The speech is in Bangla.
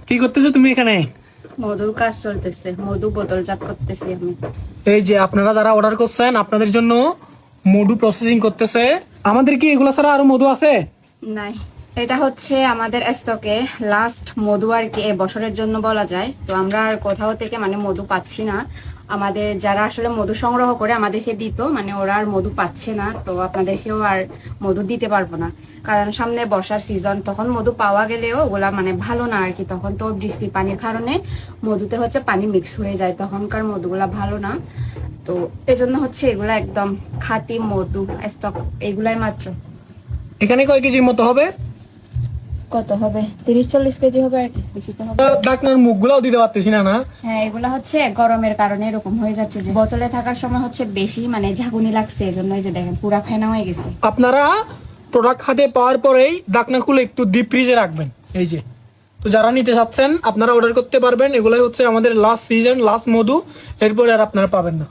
কি করতেছো তুমি এখানে? মধুর কাজ চলতেছে, মধু বোতলজাত করতেছি আমি। এই যে আপনারা যারা অর্ডার করছেন আপনাদের জন্য মধু প্রসেসিং করতেছে। আমাদের কি এগুলো ছাড়া আরো মধু আছে? নাই, এটা হচ্ছে আমাদের স্টকে লাস্ট মধু আর কি, এ বছরের জন্য বলা যায়। তো আমরা আর কোথাও থেকে মানে মধু পাচ্ছি না। আমাদের যারা আসলে মধু সংগ্রহ করে আমাদেরকে দিত, মানে ওরা আর মধু পাচ্ছে না। তো আপনাদেরকেও আর মধু দিতে পারবো না, কারণ সামনে বর্ষার সিজন। তখন মধু পাওয়া গেলেও ওগুলা মানে ভালো না আর কি। তখন তো বৃষ্টি পানির কারণে মধুতে হচ্ছে পানি মিক্স হয়ে যায়, তখনকার মধুগুলা ভালো না। তো এজন্য হচ্ছে এগুলা একদম খাঁটি মধু স্টক, এগুলাই মাত্র। এখানে কয় কেজির মতো হবে? কত হবে? 30-40 কেজি হবে আর কি, বেশি তো হবে। ডাকনার মুখগুলোও দিতে পারতেছি না। হ্যাঁ, এগুলা হচ্ছে গরমের কারণে এরকম হয়ে যাচ্ছে, যে বোতলে থাকার সময় হচ্ছে বেশি মানে ঝাঁকুনি লাগছে, এজন্য এই যে দেখেন পুরা ফেনা হয়ে গেছে। আপনারা প্রোডাক্ট হাতে পাওয়ার পরেই ডাকনা খুলে একটু ডিপ ফ্রিজে রাখবেন। এই যে, তো যারা নিতে চাচ্ছেন আপনারা অর্ডার করতে পারবেন। এগুলাই হচ্ছে আমাদের লাস্ট সিজন, লাস্ট মধু, এরপরে আর আপনারা পাবেন না।